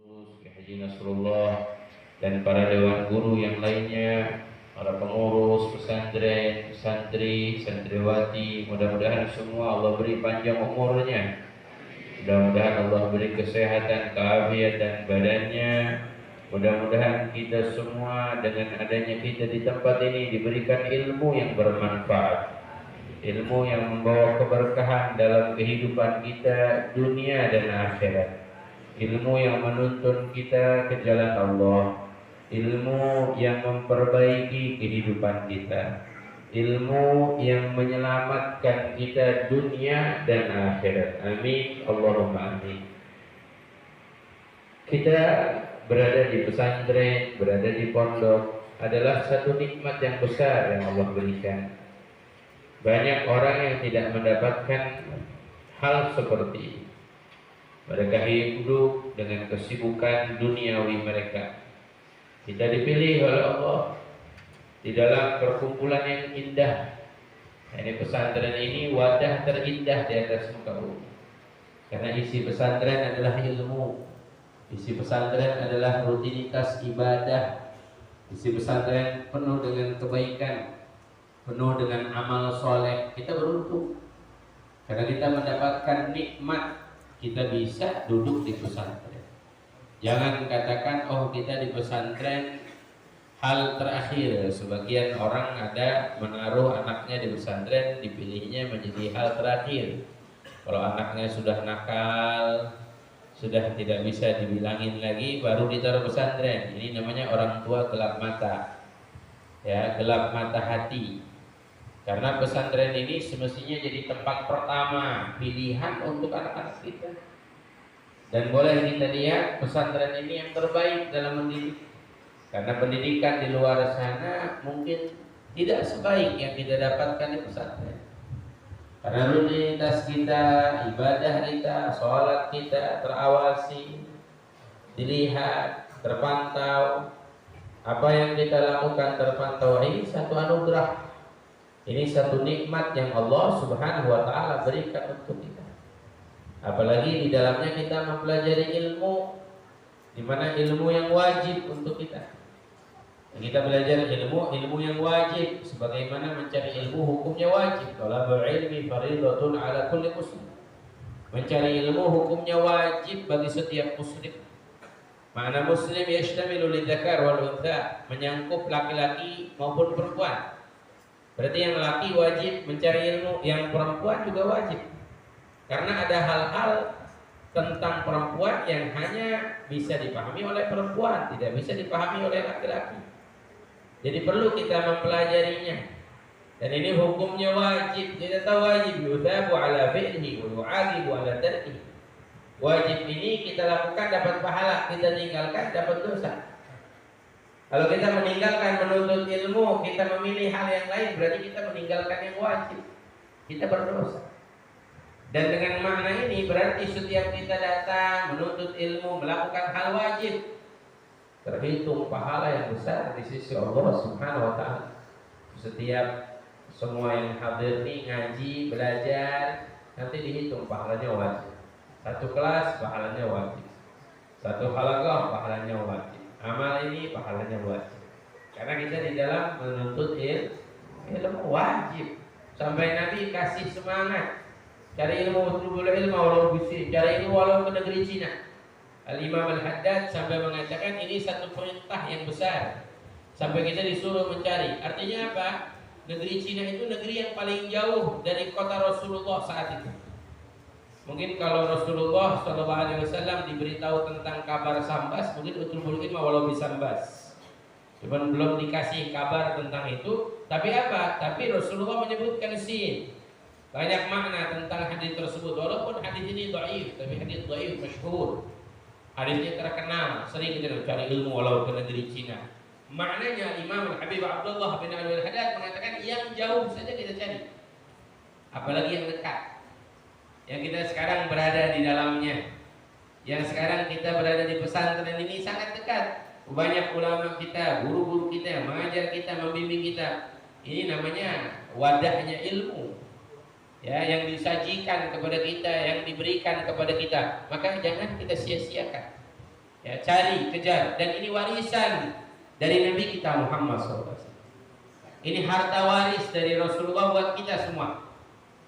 Ki Haji Nasrullah dan para dewan guru yang lainnya, para pengurus pesantren, santri, santriwati, mudah-mudahan semua Allah beri panjang umurnya. Mudah-mudahan Allah beri kesehatan, keafiatan badannya. Mudah-mudahan kita semua dengan adanya kita di tempat ini diberikan ilmu yang bermanfaat, ilmu yang membawa keberkahan dalam kehidupan kita dunia dan akhirat, ilmu yang menuntun kita ke jalan Allah, ilmu yang memperbaiki kehidupan kita, ilmu yang menyelamatkan kita dunia dan akhirat. Amin Allahumma amin. Kita berada di pesantren, berada di pondok adalah satu nikmat yang besar yang Allah berikan. Banyak orang yang tidak mendapatkan hal seperti ini. Mereka hidup dengan kesibukan duniawi mereka. Kita dipilih oleh Allah di dalam perkumpulan yang indah. Ini pesantren ini wadah terindah di atas muka bumi. Karena isi pesantren adalah ilmu. Isi pesantren adalah rutinitas ibadah. Isi pesantren penuh dengan kebaikan, penuh dengan amal soleh. Kita beruntung karena kita mendapatkan nikmat. Kita bisa duduk di pesantren. Jangan katakan, oh kita di pesantren hal terakhir. Sebagian orang ada menaruh anaknya di pesantren, dipilihnya menjadi hal terakhir. Kalau anaknya sudah nakal, sudah tidak bisa dibilangin lagi, baru ditaruh pesantren. Ini namanya orang tua gelap mata, ya, gelap mata hati. Karena pesantren ini semestinya jadi tempat pertama pilihan untuk anak-anak kita. Dan boleh kita lihat pesantren ini yang terbaik dalam mendidik. Karena pendidikan di luar sana mungkin tidak sebaik yang kita dapatkan di pesantren. Karena rutinitas kita, ibadah kita, sholat kita terawasi, dilihat, terpantau. Apa yang kita lakukan terpantau. Ini satu anugerah. Ini satu nikmat yang Allah Subhanahu wa ta'ala berikan untuk kita. Apalagi di dalamnya kita mempelajari ilmu, di mana ilmu yang wajib untuk kita. Kita belajar ilmu yang wajib, sebagaimana mencari ilmu hukumnya wajib. Talabul ilmi fardhatun ala kulli muslim. Mencari ilmu hukumnya wajib bagi setiap muslim. Makna muslim yashtamilu lidzakar wal untha, menyangkup laki-laki maupun perempuan. Berarti yang laki wajib mencari ilmu, yang perempuan juga wajib. Karena ada hal-hal tentang perempuan yang hanya bisa dipahami oleh perempuan, tidak bisa dipahami oleh laki-laki. Jadi perlu kita mempelajarinya. Dan ini hukumnya wajib. Kita tahu wajib yuthabu ala fi'lihi wa yu'aqibu ala tarkihi. Wajib ini kita lakukan dapat pahala, kita tinggalkan dapat dosa. Kalau kita meninggalkan menuntut ilmu, kita memilih hal yang lain, berarti kita meninggalkan yang wajib. Kita berdosa. Dan dengan makna ini berarti setiap kita datang menuntut ilmu, melakukan hal wajib, terhitung pahala yang besar di sisi Allah Subhanahu wa ta'ala. Setiap semua yang hadir ini ngaji, belajar, nanti dihitung pahalanya wajib. Satu kelas pahalanya wajib. Satu halaqah pahalanya wajib. Amal ini pahalanya wajib. Karena kita di dalam menuntut ilmu wajib. Sampai Nabi kasih semangat, cari ilmu, utlubul ilma walau bisri, cari ilmu walau ke negeri Cina. Al-Imam Al-Haddad sampai mengatakan ini satu perintah yang besar. Sampai kita disuruh mencari. Artinya apa? Negeri Cina itu negeri yang paling jauh dari kota Rasulullah saat itu. Mungkin kalau Rasulullah SAW diberitahu tentang kabar Sambas, mungkin utlubul ilma walau bisambas. Cuman belum dikasih kabar tentang itu. Tapi apa? Tapi Rasulullah menyebutkan sin. Banyak makna tentang hadis tersebut. Walaupun hadis ini dhaif, tapi hadis dhaif masyhur. Hadisnya terkenal, sering kita cari ilmu walau ke negeri Cina. Maknanya Imam Habib Abdullah bin Alwi Al-Haddad mengatakan yang jauh saja kita cari, apalagi yang dekat. Yang kita sekarang berada di dalamnya, yang sekarang kita berada di pesantren ini sangat dekat. Banyak ulama kita, guru-guru kita yang mengajar kita, membimbing kita. Ini namanya wadahnya ilmu, ya, yang disajikan kepada kita, yang diberikan kepada kita. Maka jangan kita sia-siakan. Ya, cari, kejar. Dan ini warisan dari Nabi kita Muhammad SAW. Ini harta waris dari Rasulullah buat kita semua.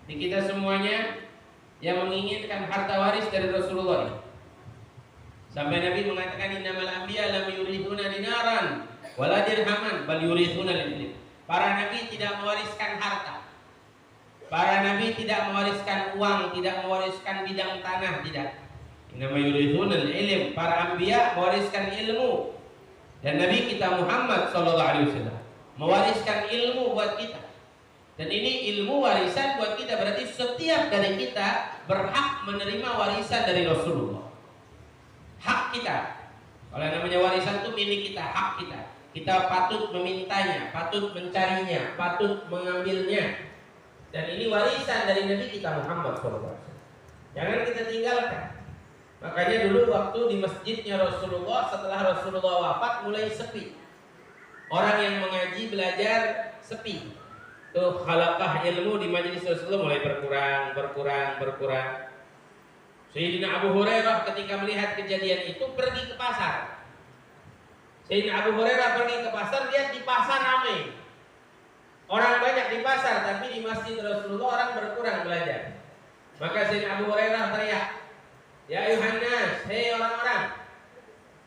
Di kita semuanya yang menginginkan harta waris dari Rasulullah ini. Sampai Nabi mengatakan innamal anbiya lam yurithuna dinaran wala dirhaman bal yurithuna al-ilm. Para nabi tidak mewariskan harta. Para nabi tidak mewariskan uang, tidak mewariskan bidang tanah, tidak. Innama yurithuna al-ilm. Para anbiya mewariskan ilmu. Dan Nabi kita Muhammad sallallahu alaihi wasallam mewariskan ilmu buat kita. Dan ini ilmu warisan buat kita, berarti setiap dari kita berhak menerima warisan dari Rasulullah. Hak kita. Kalau namanya warisan itu milik kita, hak kita. Kita patut memintanya, patut mencarinya, patut mengambilnya. Dan ini warisan dari Nabi kita Muhammad SAW. Jangan kita tinggalkan. Makanya dulu waktu di masjidnya Rasulullah, setelah Rasulullah wafat mulai sepi. Orang yang mengaji belajar sepi. Tuh halaqah ilmu di majelis Rasulullah mulai berkurang. Sayyidina Abu Hurairah ketika melihat kejadian itu pergi ke pasar. Sayyidina Abu Hurairah pergi ke pasar, lihat di pasar ramai. Orang banyak di pasar, tapi di masjid Rasulullah orang berkurang belajar. Maka Sayyidina Abu Hurairah teriak, "Ya ayuhan nas, hei orang-orang,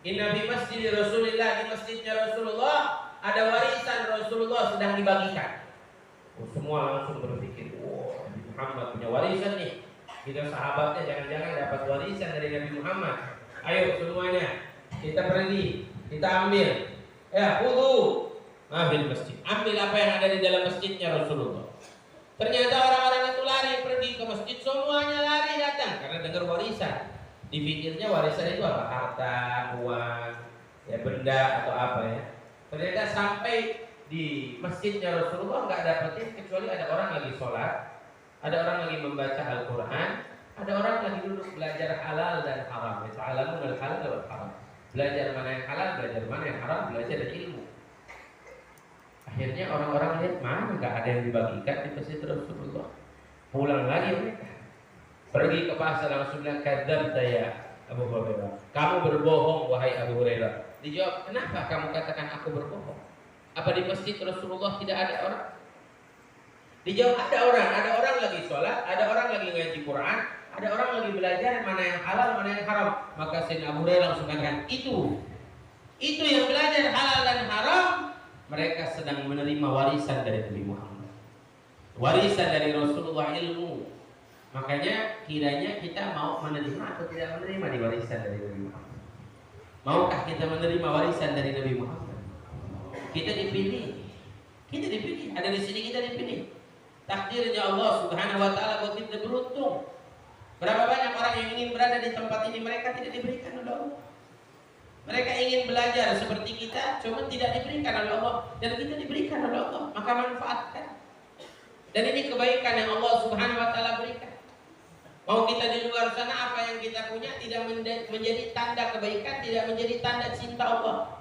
inna fi masjid Rasulillah, di masjidnya Rasulullah ada warisan Rasulullah sedang dibagikan." Semua langsung berpikir, "Wah, Nabi Muhammad punya warisan nih. Kita sahabatnya jangan-jangan dapat warisan dari Nabi Muhammad. Ayo semuanya kita pergi, kita ambil. Ya, wudu, ambil masjid. Ambil apa yang ada di dalam masjidnya Rasulullah." Ternyata orang-orang itu lari pergi ke masjid, semuanya lari datang karena dengar warisan. Dipikirnya warisan itu apa? Harta, uang, ya benda atau apa ya. Ternyata sampai di masjidnya Rasulullah nggak dapetin kecuali ada orang lagi sholat, ada orang lagi membaca Al-Quran, ada orang lagi duduk belajar halal dan haram. Ta'alamun al-halal wal haram. Belajar mana yang halal, belajar mana yang haram, belajar ilmu. Akhirnya orang-orang lihat mana nggak ada yang dibagikan di masjid Rasulullah. Pulang lagi mereka. Pergi ke pasar langsung bilang, "Kadzabta ya Abu Hurairah. Kamu berbohong wahai Abu Hurairah." Dijawab, "Kenapa kamu katakan aku berbohong? Apa di masjid Rasulullah tidak ada orang?" Dijawab, ada orang lagi sholat, ada orang lagi ngaji Quran, ada orang lagi belajar mana yang halal, mana yang haram. Maka Sayyidina Abu Hurairah langsung katakan, itu yang belajar halal dan haram, mereka sedang menerima warisan dari Nabi Muhammad, warisan dari Rasulullah ilmu. Makanya kiranya kita mau menerima atau tidak menerima di warisan dari Nabi Muhammad. Maukah kita menerima warisan dari Nabi Muhammad? Kita dipilih, ada di sini kita dipilih. Takdirnya Allah Subhanahu wa taala buat kita beruntung. Berapa banyak orang yang ingin berada di tempat ini, mereka tidak diberikan oleh Allah. Mereka ingin belajar seperti kita, cuma tidak diberikan oleh Allah, dan kita diberikan oleh Allah, maka manfaatkan. Dan ini kebaikan yang Allah Subhanahu wa taala berikan. Mau kita di luar sana, apa yang kita punya tidak menjadi tanda kebaikan, tidak menjadi tanda cinta Allah.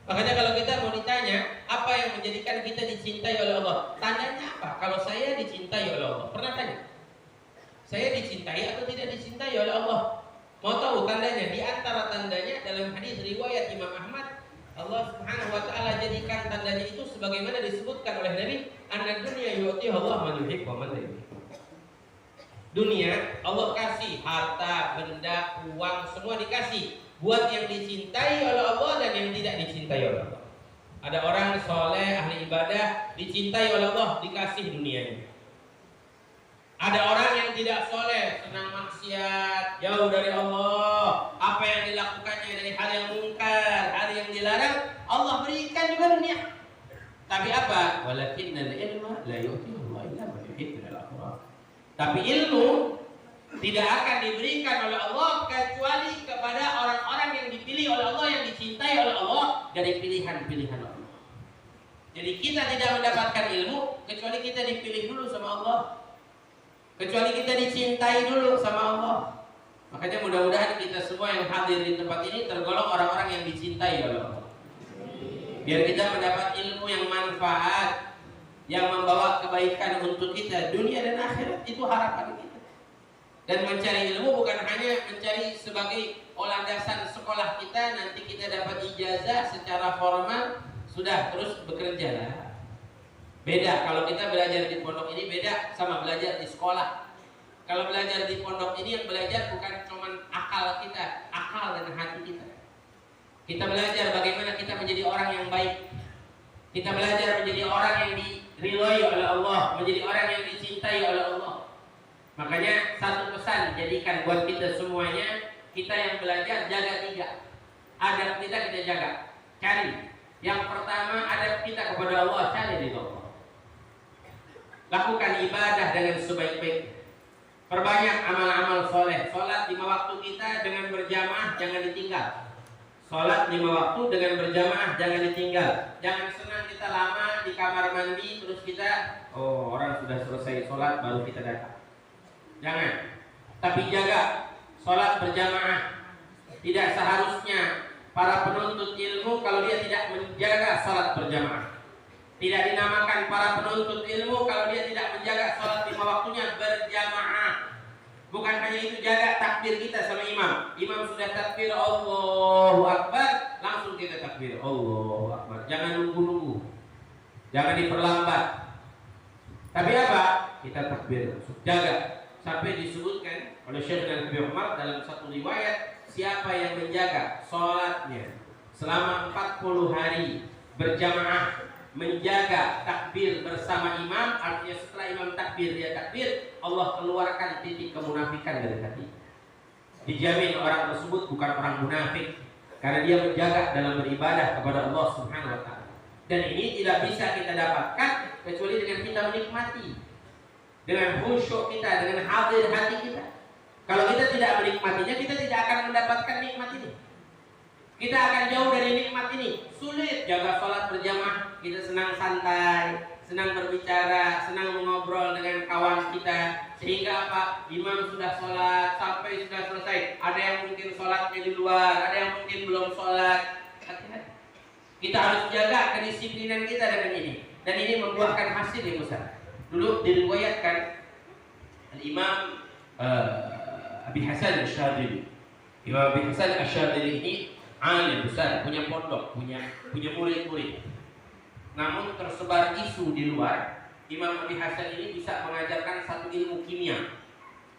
Makanya kalau kita mau ditanya apa yang menjadikan kita dicintai oleh Allah, tandanya apa? Kalau saya dicintai oleh Allah, pernah tanya? Saya dicintai atau tidak dicintai oleh Allah? Mau tahu tandanya? Di antara tandanya dalam hadis riwayat Imam Ahmad, Allah Subhanahu wa taala jadikan tandanya itu sebagaimana disebutkan oleh Nabi, "Anna dunya yu'ti Allah man yuhib wa man la yuhib." Dunia Allah kasih harta, benda, uang, semua dikasih buat yang dicintai oleh Allah dan yang tidak dicintai oleh Allah. Ada orang soleh, ahli ibadah, dicintai oleh Allah, dikasih dunianya. Ada orang yang tidak soleh, senang maksiat, jauh dari Allah. Apa yang dilakukannya dari hal yang mungkar, hal yang dilarang, Allah berikan juga dunia. Tapi apa? Walakinnal ilma la yu'tihi Allah illa man yuhibbu al-akhirah. Tapi ilmu tidak akan diberikan oleh Allah kecuali kepada orang-orang yang dipilih oleh Allah, yang dicintai oleh Allah dari pilihan-pilihan Allah. Jadi kita tidak mendapatkan ilmu kecuali kita dipilih dulu sama Allah, kecuali kita dicintai dulu sama Allah. Makanya mudah-mudahan kita semua yang hadir di tempat ini tergolong orang-orang yang dicintai oleh Allah. Biar kita mendapat ilmu yang manfaat, yang membawa kebaikan untuk kita dunia dan akhirat. Itu harapan kita. Dan mencari ilmu bukan hanya mencari sebagai landasan sekolah kita, nanti kita dapat ijazah secara formal, sudah terus bekerja lah. Beda kalau kita belajar di pondok ini, beda sama belajar di sekolah. Kalau belajar di pondok ini yang belajar bukan cuma akal kita, akal dan hati kita. Kita belajar bagaimana kita menjadi orang yang baik. Kita belajar menjadi orang yang diridhoi oleh Allah, menjadi orang yang dicintai oleh Allah. Makanya satu pesan jadikan buat kita semuanya, kita yang belajar jaga 3. Adab kita jaga. Cari. Yang pertama adab kita kepada Allah, cari ridho Allah. Lakukan ibadah dengan sebaik-baiknya. Perbanyak amal-amal soleh. Sholat 5 waktu kita dengan berjamaah jangan ditinggal. Sholat 5 waktu dengan berjamaah jangan ditinggal. Jangan senang kita lama di kamar mandi terus kita, oh orang sudah selesai sholat baru kita datang. Jangan. Tapi jaga sholat berjamaah. Tidak seharusnya para penuntut ilmu kalau dia tidak menjaga sholat berjamaah. Tidak dinamakan para penuntut ilmu kalau dia tidak menjaga sholat 5 waktunya berjamaah. Bukan hanya itu, jaga takbir kita sama imam. Imam sudah takbir Allahu Akbar, langsung kita takbir Allahu Akbar. Jangan nunggu-nunggu, jangan diperlambat. Tapi apa? Kita takbir langsung. Jaga. Sampai disebutkan oleh Syekh Nabi Umar dalam satu riwayat, siapa yang menjaga sholatnya selama 40 hari berjamaah, menjaga takbir bersama imam, artinya setelah imam takbir dia takbir, Allah keluarkan titik kemunafikan dari hati. Dijamin orang tersebut bukan orang munafik karena dia menjaga dalam beribadah kepada Allah Subhanahu wa taala. Dan ini tidak bisa kita dapatkan kecuali dengan kita menikmati, dengan khusyuk kita, dengan hadir hati kita. Kalau kita tidak menikmatinya, kita tidak akan mendapatkan nikmat ini. Kita akan jauh dari nikmat ini. Sulit jaga sholat berjamaah. Kita senang santai, senang berbicara, senang mengobrol dengan kawan kita. Sehingga apa? Imam sudah sholat sampai sudah selesai. Ada yang mungkin sholatnya di luar, ada yang mungkin belum sholat. Hati-hati. Kita harus jaga kedisiplinan kita dengan ini. Dan ini membuahkan hasil yang besar. Dulu diriwayatkan Imam Abi Hasan Asyadili. Imam Abi Hasan Asyadili ini alim besar, punya pondok, punya murid-murid. Namun tersebar isu di luar, Imam Abi Hasan ini bisa mengajarkan satu ilmu kimia.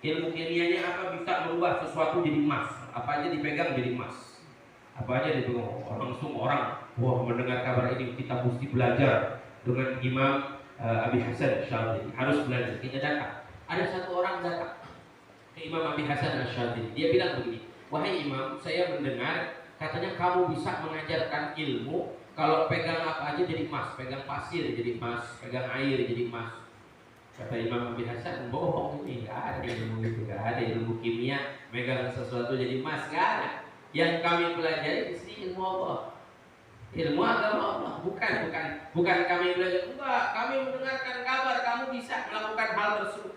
Ilmu kimianya apa? Bisa merubah sesuatu jadi emas. Apa aja dipegang jadi emas. Apa aja dipegang. Langsung orang, wah, mendengar kabar ini kita mesti belajar dengan Imam Abi Hasan Asyadili. Harus belajar. Kita datang. Ada satu orang datang ke Imam Abi Hasan Asyadili. Dia bilang begini, wahai Imam, saya mendengar katanya kamu bisa mengajarkan ilmu kalau pegang apa aja jadi emas, pegang pasir jadi emas, pegang air jadi emas. Kata Imam Abi Hasan, bohong, ini nggak ada ilmu itu, nggak ada ilmu kimia megang sesuatu jadi emas, nggak ada. Yang kami pelajari di sini ilmu Allah, ilmu agama Allah, bukan kami belajar. Enggak, kami mendengarkan kabar kamu bisa melakukan hal tersebut.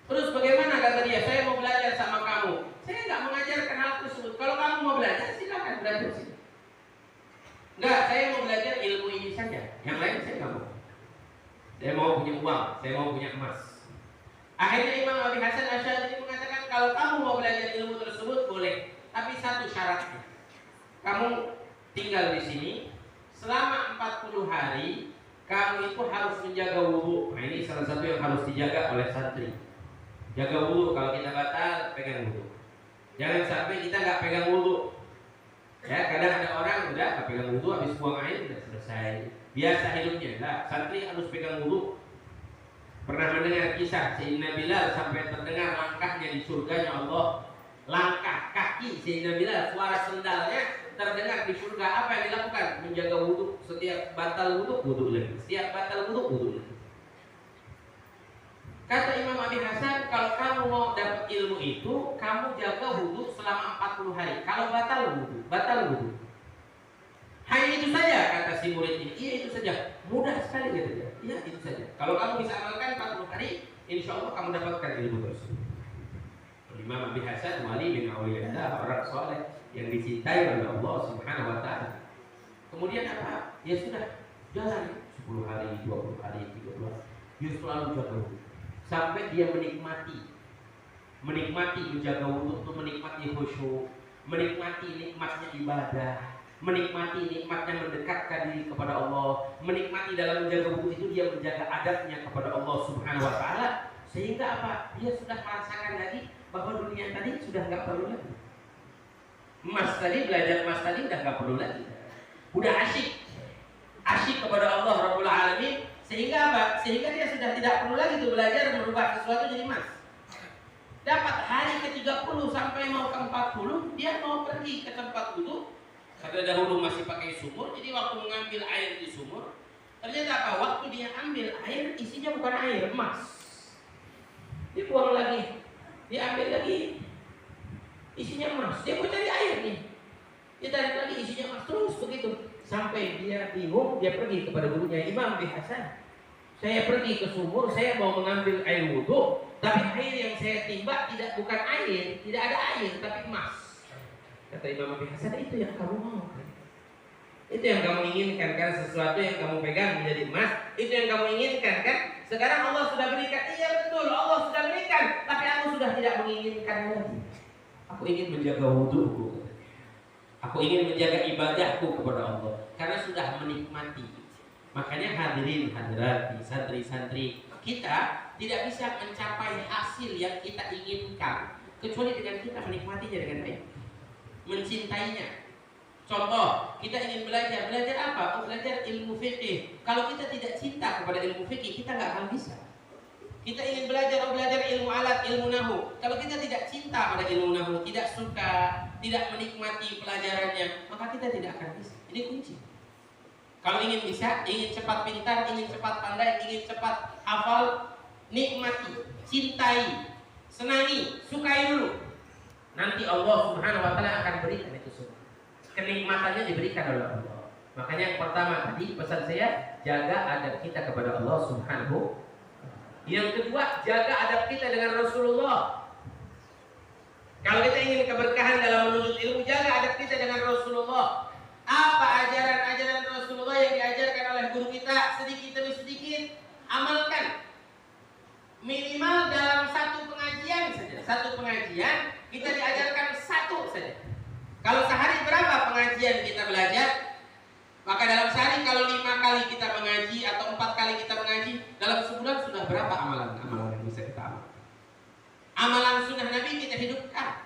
Terus bagaimana, kata dia, saya mau belajar sama kamu. Saya nggak mengajarkan hal tersebut. Kalau kamu mau belajar, silakan belajar sini. Enggak, saya mau belajar ilmu ini saja. Yang lain saya nggak mau. Saya mau punya uang, saya mau punya emas. Akhirnya Imam Abi Hasan Asyadili mengatakan, kalau kamu mau belajar ilmu tersebut boleh, tapi satu syaratnya. Kamu tinggal di sini selama 40 hari, kamu itu harus menjaga wudhu. Nah, ini salah satu yang harus dijaga oleh santri. Jaga wudhu, kalau kita batal, pegang wudhu. Jangan sampai kita nggak pegang wudhu. Ya, kadang ada orang udah nggak pegang wudhu, habis buang air udah selesai. Biasa hidupnya. Nah, santri harus pegang wudhu. Pernah mendengar kisah Sayyidina Bilal sampai terdengar langkahnya di surganya Allah. Langkah kaki Sayyidina Bilal, suara sendalnya terdengar di surga. Apa yang dilakukan? Menjaga wudhu. Setiap batal wudhu, wudhu lagi. Setiap batal wudhu, wudhu lagi. Kata Imam Abi Hasan, kalau kamu mau dapat ilmu itu, kamu jaga wudhu selama 40 hari. Kalau batal wudhu. Hanya itu saja, kata si murid ini. Iya, itu saja. Mudah sekali, kata dia. Iya, itu saja. Kalau kamu bisa amalkan 40 hari, insya Allah kamu dapatkan ilmu tersebut. Imam Abi Hasan, wali bin awliya, orang soleh yang dicintai oleh Allah Subhanahu wa taala. Kemudian apa? Ya sudah, jalan 10 hari, 20 hari, 30 hari. Dia selalu jaga wudhu sampai dia menikmati Menikmati menjaga wudhu itu menikmati khusyuk, menikmati nikmatnya ibadah, menikmati nikmatnya mendekatkan diri kepada Allah, menikmati dalam menjaga wudhu itu dia menjaga adabnya kepada Allah Subhanahu wa taala, sehingga apa? Dia sudah merasakan lagi bahwa dunia tadi sudah nggak perlu lagi. Emas tadi, belajar emas tadi udah nggak perlu lagi. Udah asyik kepada Allah Rabbul Alamin, sehingga apa? Sehingga dia sudah tidak perlu lagi tuh belajar merubah sesuatu jadi emas. Dapat hari ke-30 sampai mau ke-40, dia mau pergi ke tempat wudhu. Karena dahulu masih pakai sumur, jadi waktu mengambil air di sumur, ternyata apa? Waktu dia ambil air, isinya bukan air, emas. Dia buang lagi, dia ambil lagi, isinya emas. Dia mau cari air nih, dia tarik lagi, isinya emas, terus begitu. Sampai dia bingung, dia pergi kepada gurunya, Imam bin Hasan, saya pergi ke sumur, saya mau mengambil air wudhu, tapi air yang saya timba bukan air, tidak ada air, tapi emas. Kata Imam bin Hasan, itu yang kamu mau kan? Itu yang kamu inginkan kan? Sesuatu yang kamu pegang menjadi emas, itu yang kamu inginkan kan? Sekarang Allah sudah berikan. Iya betul, Allah sudah berikan, tapi aku sudah tidak menginginkan lagi. Aku ingin menjaga wudhuku, aku ingin menjaga ibadahku kepada Allah, karena sudah menikmati. Makanya hadirin hadirat, santri-santri, kita tidak bisa mencapai hasil yang kita inginkan kecuali dengan kita menikmatinya dengan baik, mencintainya. Contoh, kita ingin belajar apa? Belajar ilmu fikih. Kalau kita tidak cinta kepada ilmu fikih, kita nggak akan bisa. Kita ingin belajar ilmu alat, ilmu nahu. Kalau kita tidak cinta pada ilmu nahu, tidak suka, tidak menikmati pelajarannya, maka kita tidak akan bisa. Ini kunci. Kalau ingin bisa, ingin cepat pintar, ingin cepat pandai, ingin cepat hafal, nikmati, cintai, senangi, sukai dulu. Nanti Allah Subhanahu wa taala akan berikan itu semua. Kenikmatannya diberikan oleh Allah. Makanya yang pertama tadi pesan saya, jaga adab kita kepada Allah Subhanahu. Yang kedua, jaga adab kita dengan Rasulullah. Kalau kita ingin keberkahan dalam menuntut ilmu, jaga adab kita dengan Rasulullah. Apa ajaran-ajaran Rasulullah yang diajarkan oleh guru kita, sedikit demi sedikit amalkan. Minimal dalam satu pengajian saja. Satu pengajian kita diajarkan satu saja. Kalau sehari berapa pengajian kita belajar? Maka dalam sehari kalau 5 kali kita mengaji atau 4 kali kita mengaji, dalam sebulan sudah berapa amalan-amalan yang bisa kita amalkan? Amalan sunnah Nabi kita hidupkan.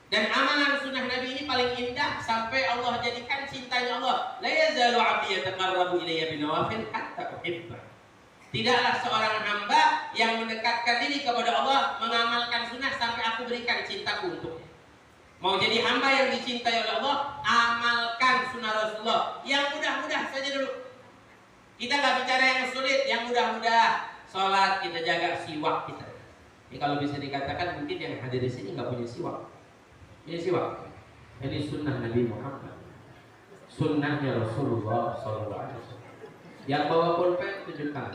Dan amalan sunnah Nabi ini paling indah sampai Allah jadikan cintanya Allah. La yazalu 'abdi yataqarrabu ilayya binawafil hatta uhibbah. Tidaklah seorang hamba yang mendekatkan diri kepada Allah mengamalkan sunnah sampai aku berikan cintaku untuknya. Mau jadi hamba yang dicintai oleh Allah, amalkan sunnah Rasulullah. Yang mudah-mudah saja dulu. Kita nggak bicara yang sulit, yang mudah-mudah. Sholat kita jaga, siwak kita. Ini kalau bisa dikatakan mungkin yang hadir di sini nggak punya siwak. Ini siwak. Ini sunnah Nabi Muhammad. Sunnahnya Rasulullah SAW. Yang bawa pulpen tunjukkan.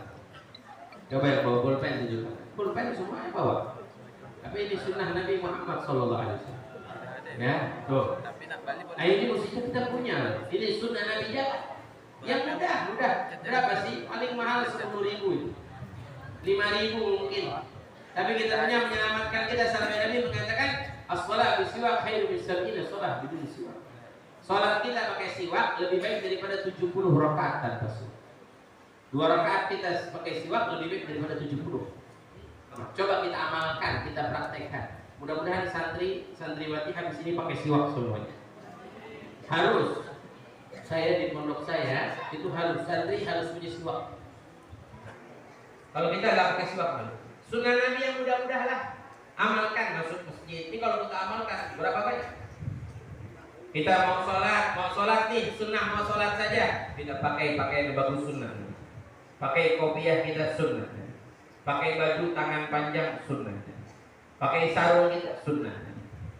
Coba yang bawa pulpen tunjukkan. Pulpen semuanya bawa. Tapi ini sunnah Nabi Muhammad SAW. Ya, tuh. Nah, ini mestinya kita punya. Ini sunnah Nabi jaga. Yang mudah. Berapa sih? Paling mahal 10.000. 5.000 mungkin. Tapi kita punya menyelamatkan kita sampai Nabi mengatakan as-shalat bisiwak khairu min sab'ina shalah bidun siwak. Salat kita pakai siwak lebih baik daripada 70 rakaat tanpa siwak. 2 rakaat kita pakai siwak lebih baik daripada 70. Coba kita amalkan, kita praktekkan. Mudah-mudahan santriwati habis ini pakai siwak semuanya. Harus. Saya di pondok saya itu harus santri harus punya siwak. Kalau kita nggak pakai siwak, sunnah Nabi yang mudah-mudah lah. Amalkan masuk masjid. Ini kalau kita amalkan berapa banyak? Kita mau sholat nih, sunnah mau sholat saja. Tidak pakai yang bagus sunnah. Pakai kopiah kita sunnah. Pakai baju tangan panjang sunnah. Pakai sarung kita sunnah.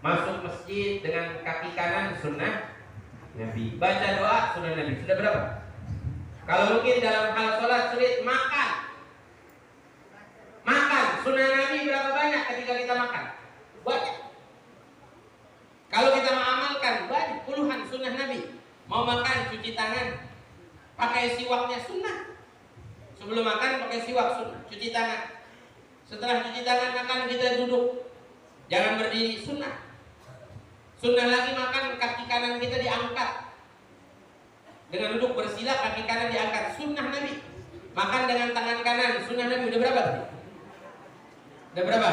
Masuk masjid dengan kaki kanan sunnah Nabi. Baca doa sunnah Nabi. Sudah berapa? Kalau mungkin dalam hal sholat sulit, makan sunnah Nabi berapa banyak ketika kita makan? Banyak. Kalau kita mau amalkan banyak, puluhan sunnah Nabi. Mau makan cuci tangan, pakai siwaknya sunnah. Sebelum makan pakai siwak sunnah, cuci tangan. Setelah cuci tangan makan kita duduk. Jangan berdiri, sunnah. Sunnah lagi makan, kaki kanan kita diangkat. Dengan duduk bersila, kaki kanan diangkat. Sunnah Nabi. Makan dengan tangan kanan. Sunnah Nabi. Udah berapa tadi? Udah berapa?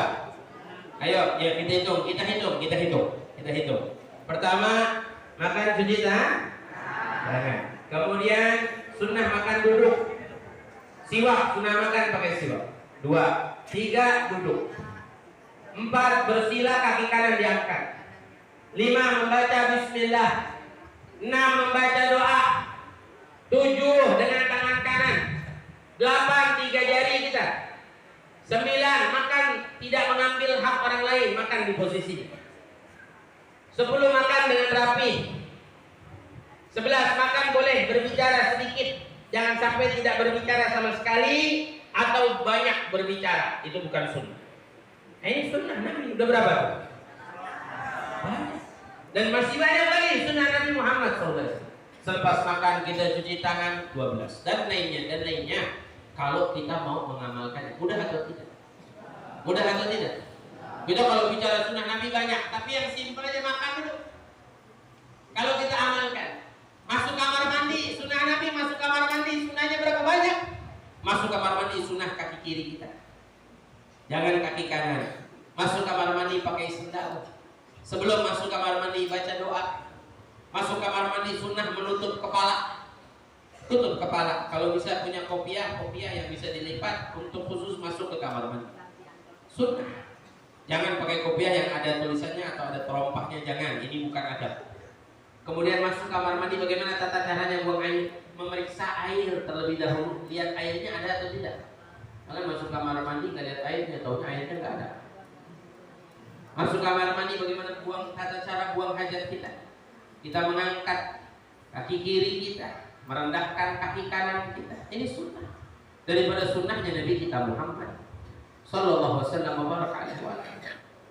Ayo, ya kita hitung. Pertama, makan cuci tangan. Kemudian sunnah makan duduk. Siwak, sunnah makan pakai siwak. 2, 3 duduk. 4 bersila, kaki kanan diangkat. 5 membaca bismillah. 6 membaca doa. 7 dengan tangan kanan. 8 3 jari kita. 9 makan tidak mengambil hak orang lain, makan di posisi. 10 makan dengan rapi. 11 makan boleh berbicara sedikit, jangan sampai tidak berbicara sama sekali atau banyak berbicara, itu bukan sunnah. Ini sunnah Nabi. Udah berapa? Dan masih banyak lagi sunnah Nabi Muhammad SAW. Selepas makan kita cuci tangan 12 dan lainnya. Kalau kita mau mengamalkannya, mudah atau tidak? Kita kalau bicara sunnah Nabi banyak, tapi yang simpel aja makan dulu. Kalau kita amalkan, masuk kamar mandi, sunnah Nabi masuk kamar mandi, sunnahnya berapa banyak? Masuk kamar mandi sunnah kaki kiri kita, jangan kaki kanan. Masuk kamar mandi pakai sendal. Sebelum masuk kamar mandi baca doa. Masuk kamar mandi sunnah menutup kepala. Tutup kepala. Kalau bisa punya kopiah yang bisa dilipat untuk khusus masuk ke kamar mandi. Sunnah. Jangan pakai kopiah yang ada tulisannya atau ada terompahnya, jangan. Ini bukan adab. Kemudian masuk kamar mandi, bagaimana tata caranya buang air? Memeriksa air terlebih dahulu. Lihat airnya ada atau tidak. Kalau masuk kamar mandi nggak lihat airnya, taunya airnya nggak ada. Masuk kamar mandi, bagaimana tata cara buang hajat kita? Kita mengangkat kaki kiri kita, merendahkan kaki kanan kita. Ini sunnah. Daripada sunnahnya Nabi kita Muhammad Sallallahu Alaihi Wasallam.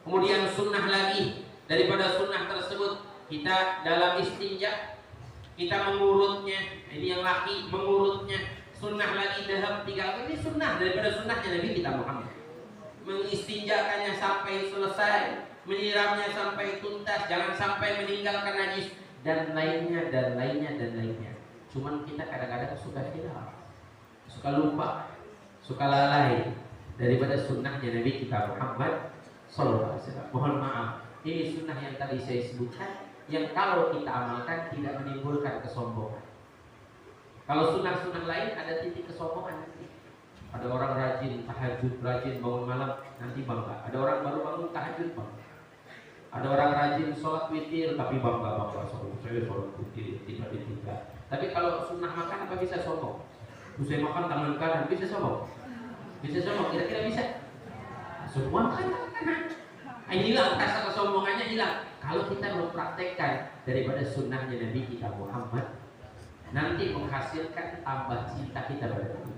Kemudian sunnah lagi daripada sunnah tersebut, kita dalam istinja kita mengurutnya. Ini yang laki mengurutnya. Sunnah lagi dalam 3 kali. Ini sunnah daripada sunnahnya Nabi kita Muhammad. Mengistinjakannya sampai selesai, menyiramnya sampai tuntas, jangan sampai meninggalkan najis dan lainnya. Cuman kita kadang-kadang suka hilaf, suka lupa, suka lalai daripada sunnahnya Nabi kita Muhammad Sallallahu Alaihi Wasallam. Mohon maaf, ini sunnah yang tadi saya sebutkan, yang kalau kita amalkan tidak menimbulkan kesombongan. Kalau sunnah-sunnah lain ada titik kesombongan nanti. Ada orang rajin tahajud, rajin bangun malam, nanti bangga. Ada orang baru bangun tahajud bangga. Ada orang rajin sholat witir tapi bangga. Saya sholat witir tidak ditinggal. Tapi kalau sunnah makan apa bisa sombong? Usai makan tangan kanan bisa sombong? Bisa sombong? Kira-kira bisa? Semua makan tangan kanan. Hilang rasa kesombongannya, hilang. Kalau kita mempraktekkan daripada sunnahnya Nabi kita Muhammad, nanti menghasilkan tambah cinta kita pada Nabi.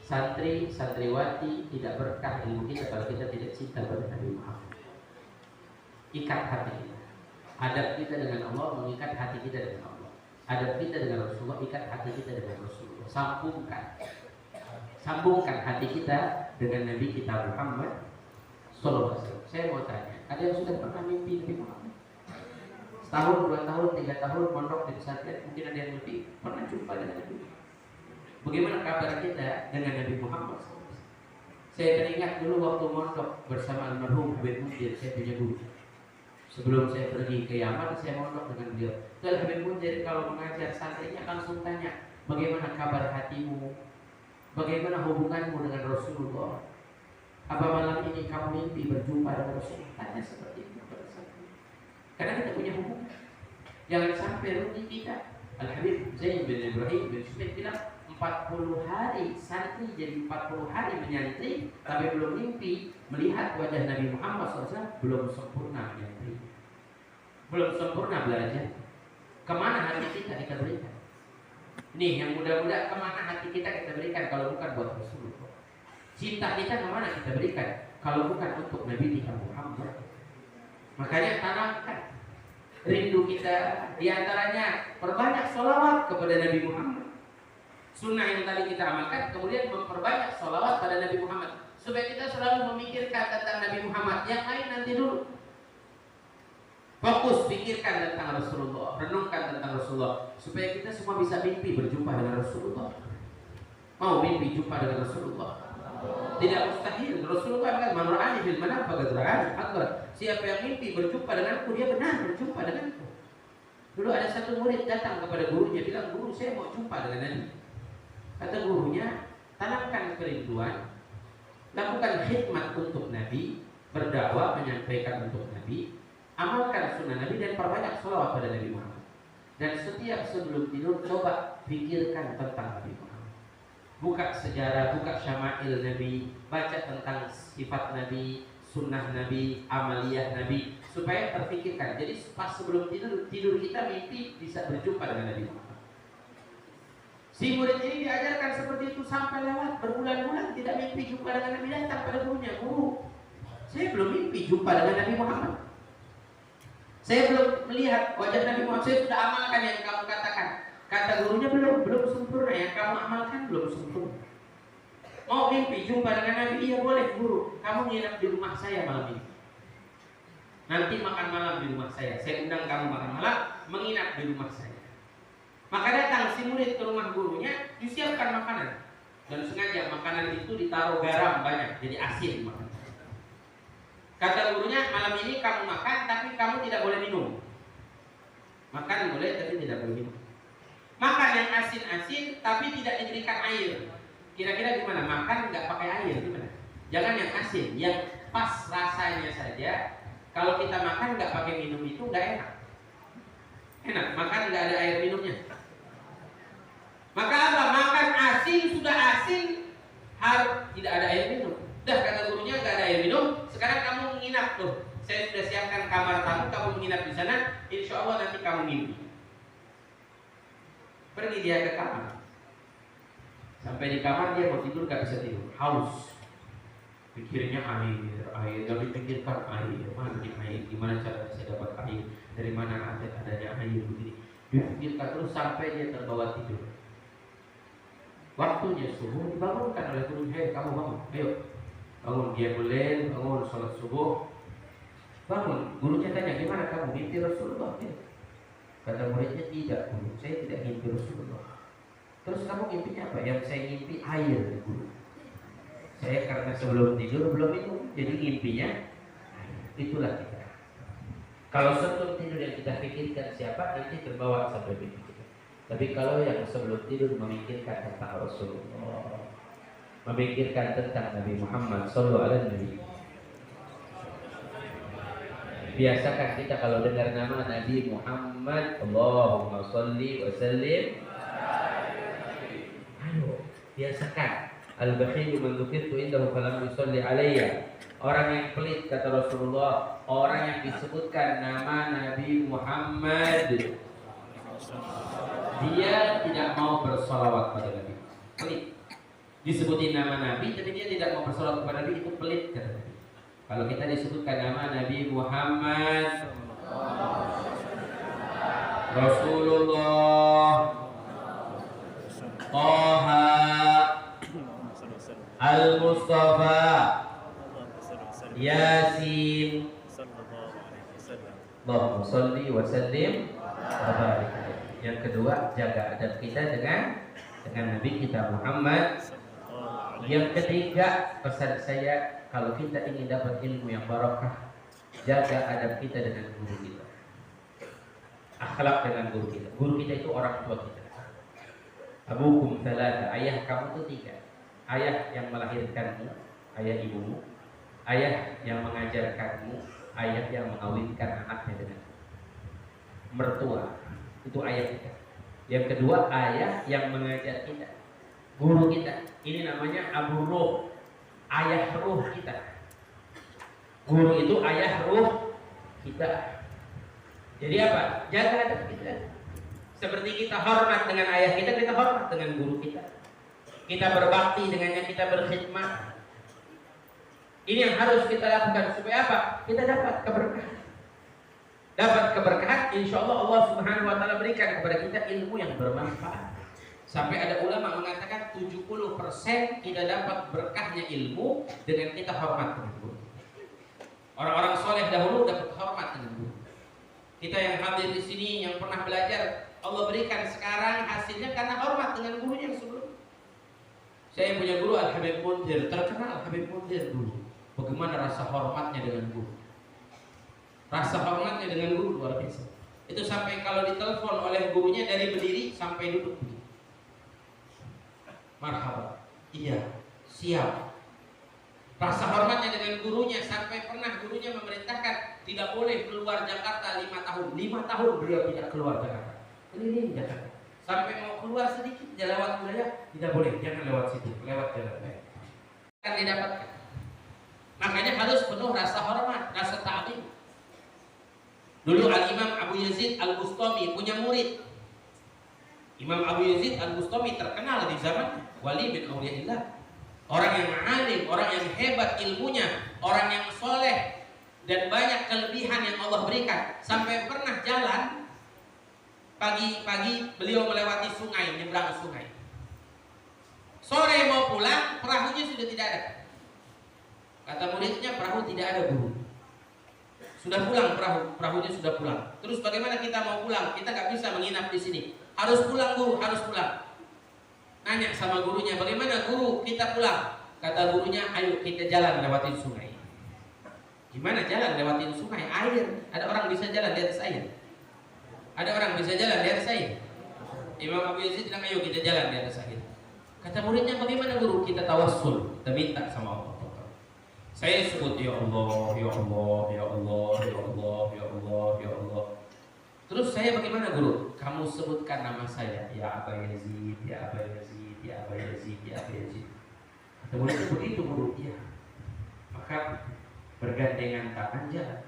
Santri, santriwati tidak berkah ilmu kita kalau kita tidak cinta pada Nabi Muhammad. Ikat hati kita. Adab kita dengan Allah mengikat hati kita dengan Allah. Adab kita dengan Rasulullah, ikat hati kita dengan Rasulullah. Sambungkan hati kita dengan Nabi kita Muhammad Sallallahu Alaihi Wasallam. Saya mau tanya, ada yang sudah pernah mimpi Nabi Muhammad? Setahun, 2 tahun, 3 tahun mondok di pesantren, mungkin ada yang lebih pernah jumpa dengan Nabi. Bagaimana kabar kita dengan Nabi Muhammad SAW? Saya teringat dulu waktu mondok bersama almarhum Habib Munjir, saya punya guru. Sebelum saya pergi ke Yaman, saya mondok dengan beliau. Lalu Habib Munjir kalau mengajar santrinya langsung tanya, bagaimana kabar hatimu? Bagaimana hubunganmu dengan Rasulullah? Apa malam ini kamu mimpi berjumpa dengan Rasulullah? Tanya seperti itu pada santri. Karena kita punya hubungan. Jangan sampai rugi kita. Al-Habib Zain bin Ibrahim bin Smith bilang 40 hari santri jadi 40 hari menyantri tapi belum mimpi melihat wajah Nabi Muhammad SAW, belum sempurna menyantri, belum sempurna belajar. Kemana hati kita berikan? Nih yang muda-muda, kemana hati kita berikan kalau bukan buat Rasulullah? Cinta kita kemana kita berikan kalau bukan untuk Nabi kita Muhammad? Makanya tanamkan rindu kita, diantaranya perbanyak sholawat kepada Nabi Muhammad. Sunnah yang tadi kita amalkan, kemudian memperbanyak sholawat pada Nabi Muhammad. supaya kita selalu memikirkan tentang Nabi Muhammad. Yang lain nanti dulu. Fokus pikirkan tentang Rasulullah, renungkan tentang Rasulullah, supaya kita semua bisa mimpi berjumpa dengan Rasulullah. Mau mimpi jumpa dengan Rasulullah? Tidak mustahil. Rasulullah kan man ra'ani fil manam faqad ra'ani haqqan. Siapa yang mimpi berjumpa denganku, dia benar berjumpa denganku. Dulu ada satu murid datang kepada gurunya, bilang, "Guru, saya mau jumpa dengan Nabi." Kata gurunya, "Tanamkan kerinduan, lakukan khidmat untuk Nabi, berdakwah menyampaikan untuk Nabi, amalkan sunnah Nabi dan perbanyak sholawat pada Nabi Muhammad. Dan setiap sebelum tidur coba pikirkan tentang Nabi Muhammad. Buka sejarah, buka syama'il Nabi, baca tentang sifat Nabi, sunnah Nabi, amaliyah Nabi, supaya terpikirkan. Jadi pas sebelum tidur kita mimpi bisa berjumpa dengan Nabi Muhammad." Si murid ini diajarkan seperti itu sampai lewat berbulan-bulan tidak mimpi jumpa dengan Nabi. Datang pada gurunya, "Guru, saya belum mimpi jumpa dengan Nabi Muhammad. Saya belum melihat wajah Nabi Muhammad. Saya sudah amalkan yang kamu katakan." Kata gurunya, belum sempurna, yang kamu amalkan belum sempurna. Mau mimpi jumpa dengan Nabi? Iya boleh guru. Kamu nginap di rumah saya malam ini. Nanti makan malam di rumah saya. Saya undang kamu makan malam, menginap di rumah saya. Maka datang si murid ke rumah gurunya, disiapkan makanan. Dan sengaja makanan itu ditaruh garam banyak, jadi asin makanan. Kata gurunya, "Malam ini kamu makan, tapi kamu tidak boleh minum." Makan boleh, tapi tidak boleh minum. Makan yang asin-asin, tapi tidak diberikan air. Kira-kira gimana? Makan nggak pakai air, gimana? Jangan yang asin, yang pas rasanya saja. Kalau kita makan nggak pakai minum itu nggak enak. Enak, makan nggak ada air minumnya. Maka apa? Makan asin, sudah asin, harus tidak ada air minum. Dah kata gurunya nggak ada air minum. Sekarang kamu menginap tuh. Saya sudah siapkan kamar tamu, kamu menginap di sana. Insya Allah nanti kamu mimpi. Pergi dia ke kamar. Sampai di kamar dia mau tidur nggak bisa tidur, haus. Pikirnya air, gak dipikirkan air. Mana air? Gimana cara saya dapat air? Dari mana adanya air begini? Dipikirkan terus sampai dia terbawa tidur. Waktunya subuh dibangunkan oleh guru. "Hei kamu bangun, ayo bangun." Dia boleh bangun, sholat subuh, bangun. Gurunya tanya, "Gimana kamu mimpi Rasulullah?" Kata muridnya, "Tidak guru, saya tidak mimpi Rasulullah." "Terus kamu mimpinya apa?" "Yang saya mimpi air guru. Saya karena sebelum tidur belum minum, jadi mimpinya itulah kita." Kalau sebelum tidur yang kita pikirkan siapa, nanti terbawa sampai mimpi kita. Tapi kalau yang sebelum tidur memikirkan tentang Rasulullah, memikirkan tentang Nabi Muhammad sallallahu alaihi wasallam. Biasakan kita kalau dengar nama Nabi Muhammad, Allahumma sholli wa sallim. Ayo, biasakan. Al-bakhilu man dzukirtu indahu falam yusalli alayya. Orang yang pelit kata Rasulullah, orang yang disebutkan nama Nabi Muhammad, dia tidak mau bersolawat pada Nabi. Pelit. Disebutin nama Nabi tapi dia tidak mau bersolawat kepada Nabi, itu pelit kata Nabi. Kalau kita disebutkan nama Nabi Muhammad, Rasulullah, Taha, Al-Mustafa, Yasin, Allahumma sholli wa sallim wa barik. Yang kedua, jaga adab kita dengan Nabi kita Muhammad. Yang ketiga, pesan saya, kalau kita ingin dapat ilmu yang barakah, jaga adab kita dengan guru kita, akhlak dengan guru kita. Guru kita itu orang tua kita. Abukum thalatha, ayah kamu itu tiga. Ayah yang melahirkanmu, ayah ibumu. Ayah yang mengajarkanmu, ayah yang mengawinkan anaknya dengan mertua. Itu ayah kita. Yang kedua, ayah yang mengajar kita, guru kita. Ini namanya Abu Ruh, ayah ruh kita. Guru itu ayah ruh kita. Jadi apa? Jaga adab kita. Seperti kita hormat dengan ayah kita, kita hormat dengan guru kita. Kita berbakti dengannya, kita berkhidmat. Ini yang harus kita lakukan supaya apa? Kita dapat keberkahan. Dapat keberkahan, insya Allah Allah Subhanahu Wa Taala berikan kepada kita ilmu yang bermanfaat. Sampai ada ulama mengatakan 70% kita dapat berkahnya ilmu dengan kita hormat dengan guru. Orang-orang soleh dahulu dapat hormat dengan guru. Kita yang hadir di sini yang pernah belajar, Allah berikan sekarang hasilnya karena hormat dengan gurunya yang sebelum. Saya punya guru Al-Habib Munzir, terkenal Al-Habib Munzir dulu. Bagaimana rasa hormatnya dengan guru? Rasa hormatnya dengan guru luar biasa. Itu sampai kalau ditelepon oleh gurunya dari berdiri sampai duduk. Marhaba, iya, siap. Rasa hormatnya dengan gurunya sampai pernah gurunya memerintahkan tidak boleh keluar Jakarta 5 tahun. 5 tahun beliau tidak keluar Jakarta. Keliling Jakarta. Sampai mau keluar sedikit dia lewat wilayah, tidak boleh, jangan lewat situ, lewat jalan lain. Akan didapatkan. Makanya harus penuh rasa hormat, rasa ta'zim. Dulu Al-Imam Abu Yazid Al-Bustami punya murid. Imam Abu Yazid Al-Bustami terkenal di zaman wali bin Auliyaillah. Orang yang alim, orang yang hebat ilmunya, orang yang soleh, dan banyak kelebihan yang Allah berikan. Sampai pernah jalan pagi-pagi beliau melewati sungai, nyebrang sungai. Sore mau pulang, perahunya sudah tidak ada. Kata muridnya, perahu tidak ada guru. Sudah pulang perahunya sudah pulang. Terus bagaimana kita mau pulang? Kita nggak bisa menginap di sini. Harus pulang guru, harus pulang. Nanya sama gurunya, bagaimana guru kita pulang? Kata gurunya, ayo kita jalan lewatin sungai. Gimana jalan lewatin sungai? Air. Ada orang bisa jalan di atas air? Ada orang bisa jalan di atas air? Imam Abu Yazid bilang, ayo kita jalan di atas air. Kata muridnya, bagaimana guru? Kita tawassul, kita minta sama Allah. Saya sebut ya Allah, ya Allah, ya Allah, ya Allah, ya Allah, ya Allah. Terus saya bagaimana guru? Kamu sebutkan nama saya, ya Aba Yazid, ya Aba Yazid, ya Aba Yazid, ya Aba Yazid. Kata muridnya begitu guru, iya. Maka bergandengan tangan jalan.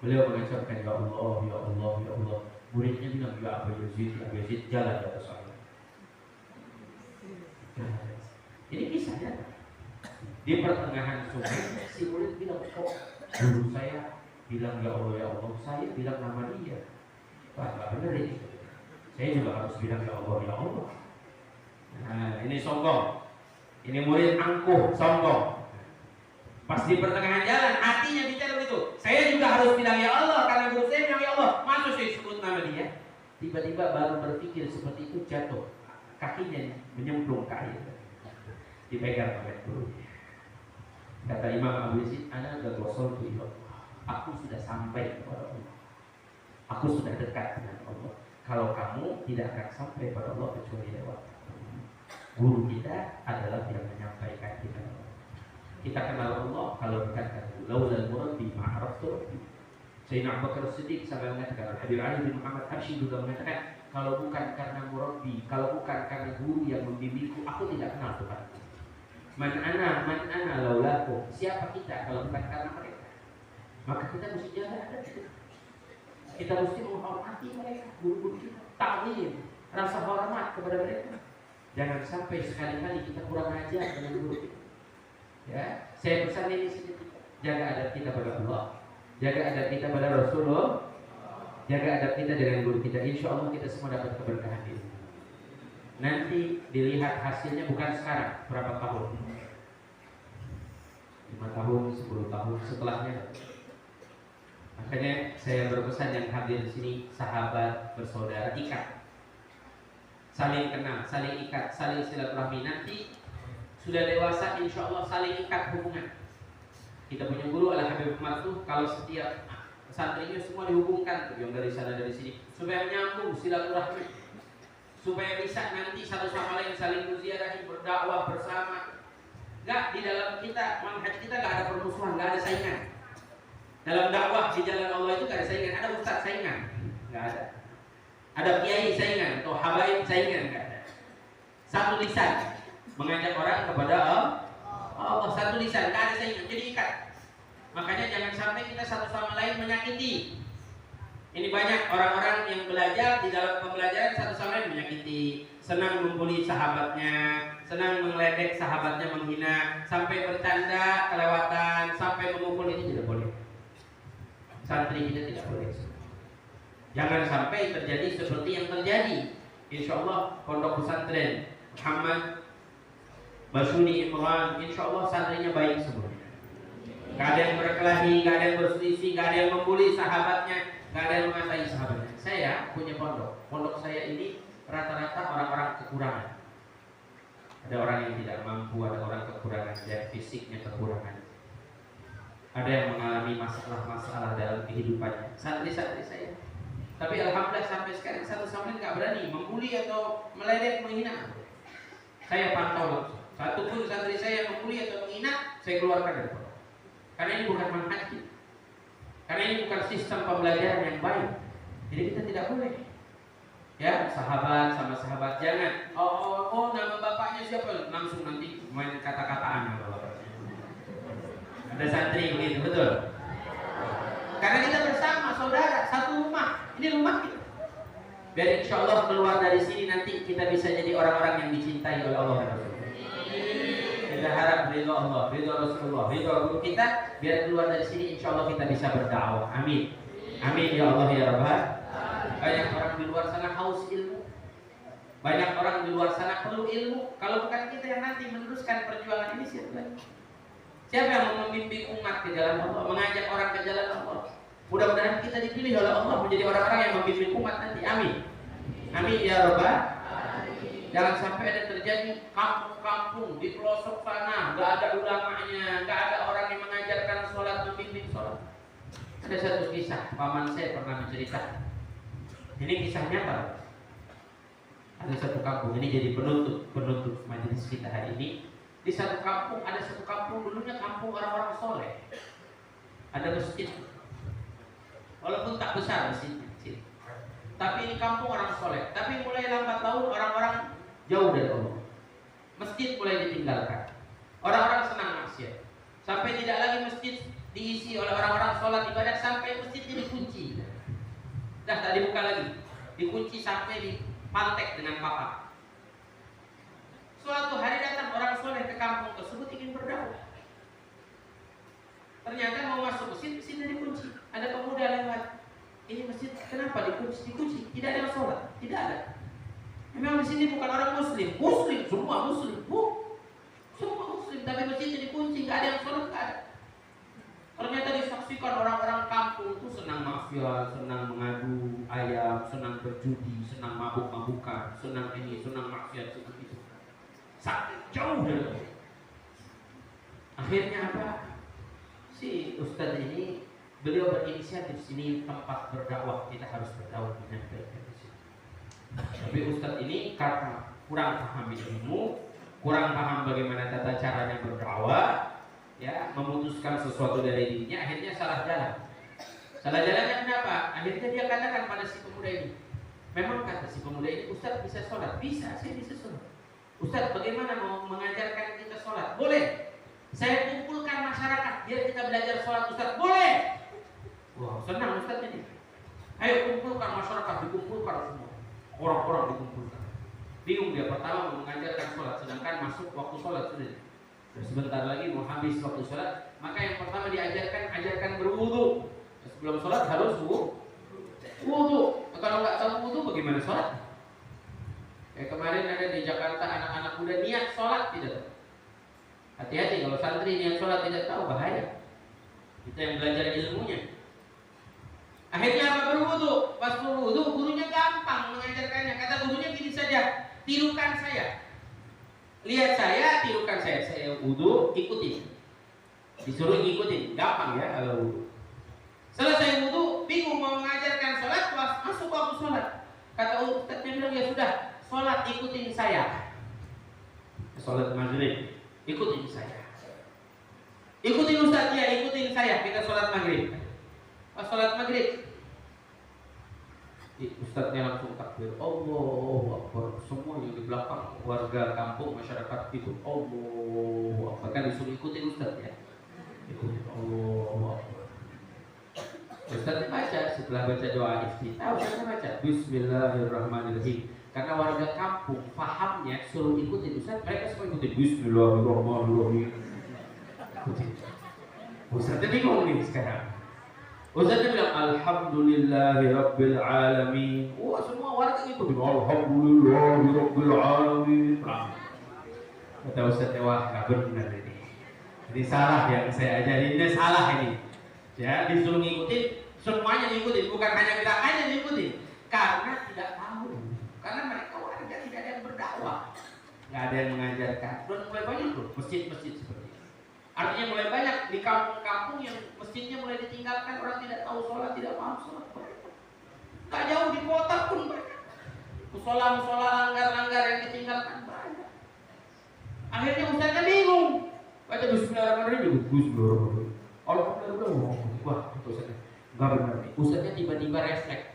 Beliau mengucapkan ya Allah, ya Allah, ya Allah. Muridnya bilang ya Aba Yazid, ya Aba Yazid, jalan di atas saya. Ini kisahnya. Di pertengahan sungai, si murid bilang, kok guru saya bilang ya Allah, ya Allah, saya bilang nama dia. Wah, nggak benar ini. Saya juga harus bilang ya Allah, ya Allah. Nah, ini sombong. Ini murid angkuh, sombong. Pas di pertengahan jalan, hatinya bicara begitu. Saya juga harus bilang ya Allah, karena guru saya bilang ya Allah. Masa saya sebut nama dia? Tiba-tiba baru berpikir seperti itu, jatuh. Kakinya menyemplung ke air. Dipegang oleh gurunya. Kata Imam Abu Yazid, ana qad wasaltu ila Allah. Aku sudah sampai kepada Allah. Aku sudah dekat dengan Allah. Kalau kamu tidak akan sampai kepada Allah kecuali lewat guru kita adalah yang menyampaikan kita. Kita kenal Allah kalau bukan karena laulal murabbi ma'araftu. Sayyidina Abu Bakar Siddiq sampai mengatakan, Habib Ali bin Muhammad Arsyid juga mengatakan, kalau bukan karena murabbi, kalau bukan karena guru yang membimbingku, aku tidak kenal Tuhan. Man ana laulahu. Siapa kita kalau bukan karena mereka? Maka kita mesti jaga adab. Kita mesti menghormati mereka, guru-guru kita, ta'zim, rasa hormat kepada mereka. Jangan sampai sekali-kali kita kurang ajar dengan guru kita. Ya, saya pesan ini sedikit. Jaga adab kita pada Allah, jaga adab kita pada Rasulullah, jaga adab kita dengan guru kita. Insya Allah kita semua dapat keberkahan ini. Nanti dilihat hasilnya bukan sekarang, berapa tahun? 5 tahun, 10 tahun setelahnya. Makanya saya berpesan yang hadir di sini, sahabat, bersaudara, ikat. Saling kenal, saling ikat, saling silaturahmi. Nanti sudah dewasa, insya Allah saling ikat hubungan. Kita punya guru Al-Habib Umar tuh, kalau setiap santrinya semua dihubungkan, yang dari sana dari sini, supaya menyambung silaturahmi. Supaya bisa nanti satu sama lain saling berziarahi, berdakwah bersama. Enggak, di dalam kita, manhaj kita enggak ada permusuhan, enggak ada saingan. Dalam dakwah di jalan Allah itu enggak ada saingan. Ada ustaz saingan? Enggak ada. Ada kiai saingan atau habaib saingan? Enggak ada. Satu lisan mengajak orang kepada Allah, satu lisan, enggak ada saingan. Jadi ikat. Makanya jangan sampai kita satu sama lain menyakiti. Ini banyak orang-orang yang belajar di dalam pembelajaran satu sama lain menyakiti, senang membuli sahabatnya, senang mengledek sahabatnya, menghina, sampai bercanda kelewatan, sampai memukul. Ini tidak boleh. Santri kita tidak boleh. Jangan sampai terjadi seperti yang terjadi. Insya Allah pondok pesantren Muhammad Basuni Imran, insya Allah santrinya baik semua. Gak ada yang berkelahi, gak ada yang berselisih, gak ada yang membuli sahabatnya, gak ada yang mengatai sahabatnya. Saya punya pondok saya ini rata-rata orang-orang kekurangan. Ada orang yang tidak mampu, ada orang kekurangan dan fisiknya kekurangan. Ada yang mengalami masalah-masalah dalam kehidupannya. Santri-santri saya. Tapi alhamdulillah sampai sekarang satu sama lain nggak berani membuli atau meledek menghina. Saya pantau langsung. Satu pun santri saya yang membuli atau menghina, saya keluarkan dari pondok. Karena ini bukan manhaj. Karena ini bukan sistem pembelajaran yang baik. Jadi kita tidak boleh. Ya, sahabat sama sahabat jangan. Oh, nama bapaknya siapa? Langsung nanti main kata-kataan nama bapaknya. Ada santri begitu, betul? Karena kita bersama saudara, satu rumah. Ini rumah kita. Biar insya Allah keluar dari sini nanti kita bisa jadi orang-orang yang dicintai oleh Allah. Kita harap ridho Allah, ridho Rasulullah, ridho guru kita. Biar keluar dari sini insya Allah kita bisa berdakwah. Amin. Amin ya Allah ya Rabbah. Banyak orang di luar sana haus ilmu. Banyak orang di luar sana perlu ilmu. Kalau bukan kita yang nanti meneruskan perjuangan ini, siapa lagi? Siapa yang mau membimbing umat ke jalan Allah, mengajak orang ke jalan Allah? Mudah-mudahan kita dipilih oleh Allah menjadi orang-orang yang membimbing umat nanti. Amin. Amin ya Rabbah. Jangan sampai ada terjadi kampung-kampung di pelosok sana, nggak ada ulamanya, nggak ada orang yang mengajarkan sholat, membimbing sholat. Ada satu kisah, paman saya pernah menceritakan. Ini kisah nyata. Ada satu kampung, ini jadi penutup majelis kita hari ini. Di satu kampung, ada satu kampung dulunya kampung orang-orang soleh. Ada masjid, walaupun tak besar masjidnya, tapi ini kampung orang soleh. Tapi mulai lambat laun orang-orang jauh dari Allah. Masjid mulai ditinggalkan. Orang-orang senang maksiat. Sampai tidak lagi masjid diisi oleh orang-orang sholat ibadah, sampai masjidnya dikunci. Dah tak dibuka lagi, dikunci sampai dipantek dengan papan. Suatu hari datang orang soleh ke kampung tersebut ingin berdakwah. Ternyata mau masuk masjid, masjidnya dikunci. Ada pemuda lewat. Ini masjid kenapa dikunci? Dikunci. Tidak ada yang sholat, tidak ada. Memang di sini bukan orang muslim, semua muslim, semua muslim. Tapi masjidnya dikunci, nggak ada yang sholat, nggak ada. Ternyata disaksikan orang-orang kampung itu senang mafia, senang mengadu ayam, senang berjudi, senang mabuk-mabukan, senang ini, senang maksiat seperti itu. Sangat jauh dari itu. Akhirnya apa? Si Ustadz ini, beliau berinisiatif sini tempat berdakwah, kita harus berdakwah dengan baik di sini. Tapi Ustadz ini karena kurang paham ilmu, kurang paham bagaimana tata caranya berdakwah, ya, memutuskan sesuatu dari dirinya, akhirnya salah jalan. Salah jalannya kenapa? Akhirnya dia katakan pada si pemuda ini, memang kata si pemuda ini, Ustadz bisa sholat? Bisa, saya bisa sholat. Ustadz bagaimana mau mengajarkan kita sholat? Boleh. Saya kumpulkan masyarakat biar kita belajar sholat. Ustadz boleh. Wah, senang Ustadz ini. Ayo kumpulkan masyarakat, dikumpulkan semua. Orang-orang dikumpulkan. Bingung dia pertama mau mengajarkan sholat, sedangkan masuk waktu sholat sudah. Dan sebentar lagi mau habis waktu sholat. Maka yang pertama ajarkan berwudu. Sebelum sholat harus wudu. Kalau nggak tahu wudu bagaimana sholat? Kemarin ada di Jakarta anak-anak muda niat sholat tidak tahu. Hati-hati kalau santri niat sholat tidak tahu, bahaya. Kita yang belajar ilmunya. Akhirnya apa? Berwudu. Pas berwudu gurunya gampang mengajarkannya. Kata gurunya gini saja, tirukan saya. Lihat saya, tirukan saya. Saya wudu, ikutin. Disuruh ikutin, gampang ya kalau wudu. Selesai wudu, bingung mau mengajarkan sholat, masuk waktu sholat. Kata ustadznya bilang, ya sudah, sholat ikutin saya. Sholat maghrib, ikutin saya. Ikutin ustadz ya, ikutin saya. Kita sholat maghrib. Pas sholat maghrib, ustadznya langsung takbir, Allahu Akbar. Semua yang di belakang warga kampung masyarakat itu Allahu Akbar. Kan disuruh ikutin ustadz ya. Ikutin Allahu Akbar. Ustadz baca, setelah baca doa iftitah, ustadz baca Bismillahirrahmanirrahim. Karena warga kampung pahamnya suruh ikutin ustadz, mereka semua ikutin Bismillahirrahmanirrahim. Ustadz bingung nih sekarang. Ustaznya bilang alhamdulillahi rabbil alamin. Wah, semua warga itu bilang alhamdulillahi rabbil alamin. Kata Ustaznya, wah nggak benar ini. Ini salah yang saya ajarin, ini salah ini. Ya, disuruh ngikutin, semuanya ngikutin, bukan hanya kita aja ngikutin. Karena tidak tahu. Karena mereka warga tidak ada yang berdakwah, nggak ada yang mengajarkan. Dan mulai banyak tuh masjid-masjid seperti ini. Artinya mulai banyak di kampung-kampung yang masjidnya mulai ditinggalkan, orang tidak tahu sholat, tidak paham sholat. Tak jauh di kota pun banyak. Musola-musola langgar-langgar yang ditinggalkan banyak. Akhirnya ustaznya bingung. Baca bismillahirrahmanirrahim, bismillahirrahmanirrahim. Alhamdulillah. Wah, ustaznya nggak benar nih. Ustaznya tiba-tiba refleks.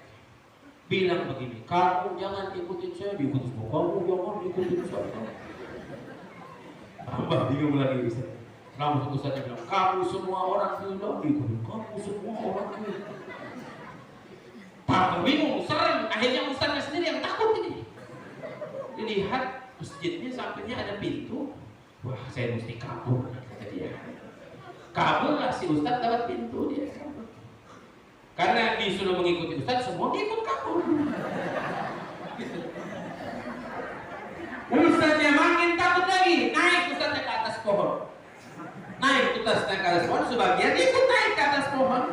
Bilang begini, kamu jangan ikutin saya, diikutin semua. Kamu jangan ikutin saya. Tambah bingung lagi ustaz. Langsung ustaznya bilang, kamu semua orang bilang diikutin, kamu semua orang bilang. Tambah bingung, serem. Akhirnya ustaznya sendiri yang takut ini. Dilihat masjidnya sampingnya ada pintu. Wah, saya mesti kabur. Kata dia. Kabur lah si ustaz dapat pintu dia. Karena disuruh mengikuti ustaz, semua ikut kabur. Ustaznya makin takut lagi, naik ustaznya ke atas pohon. Naik ustaznya ke atas pohon, sebagian ikut naik ke atas pohon.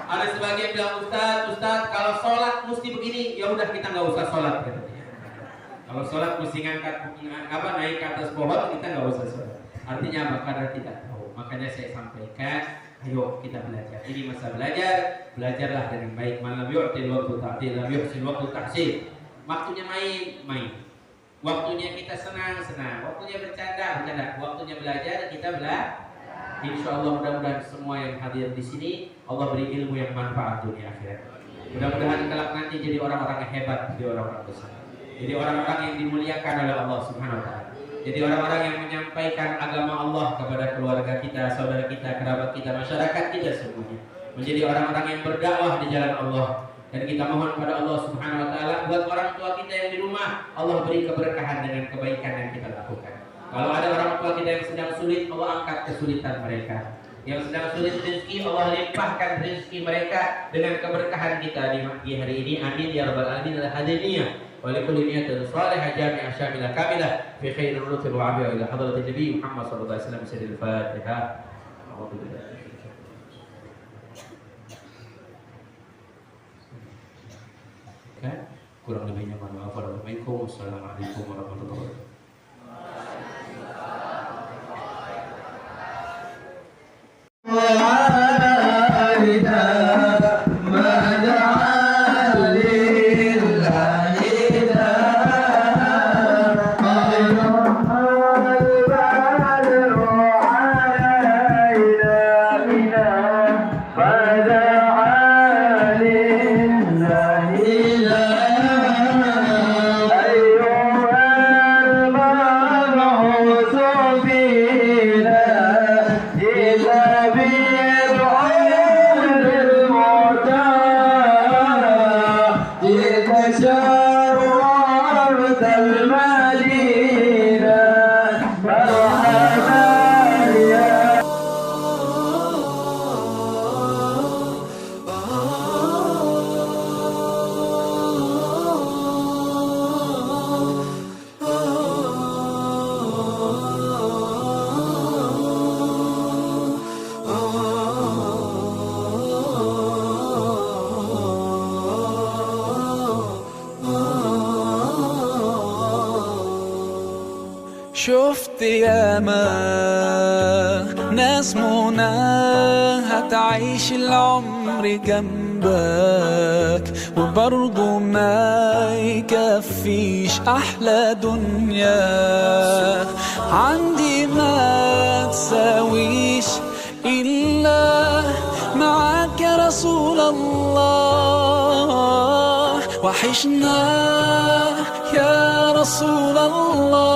Ada sebagian bilang, Ustaz, kalau sholat mesti begini, ya udah kita nggak usah sholat. Kalau sholat mesti naik ke atas pohon, kita nggak usah sholat. Artinya apa? Karena tidak tahu. Makanya saya sampaikan, ayo kita belajar. Ini masa belajar, belajarlah dengan baik. Malam yu'til waktu ta'til, lam yuhsin waktu tahsin. Waktunya main. Waktunya kita senang. Waktunya bercanda. Waktunya belajar, kita belajar. Insya Allah mudah-mudahan semua yang hadir di sini Allah beri ilmu yang manfaat dunia akhirat. Mudah-mudahan kelak nanti jadi orang-orang yang hebat, jadi orang-orang besar. Jadi orang-orang yang dimuliakan oleh Allah Subhanahu wa taala. Jadi orang-orang yang menyampaikan agama Allah kepada keluarga kita, saudara kita, kerabat kita, masyarakat kita semuanya. Menjadi orang-orang yang berdakwah di jalan Allah. Dan kita mohon pada Allah Subhanahu wa taala buat orang tua kita yang di rumah, Allah beri keberkahan dengan kebaikan yang kita lakukan. Kalau ada orang tua kita yang sedang sulit, Allah angkat kesulitan mereka. Yang sedang sulit rezeki, Allah limpahkan rezeki mereka dengan keberkahan kita di hari ini. Amin ya rabbal alamin. Al-hadaniyah ولكل نية صالحة جامعة شاملة كاملة في خير الرسل وعافية إلى حضرة النبي محمد صلى الله عليه وسلم. سيد الفاتحة. أعوذ بالله. Kurang lebihnya mohon maaf. Wassalamualaikum warahmatullahi wabarakatuh. شفت ياما ناس منى هتعيش العمر جنبك وبرضه ما يكفيش أحلى دنيا عندي ما تساويش إلا معاك يا رسول الله وحشنا يا رسول الله.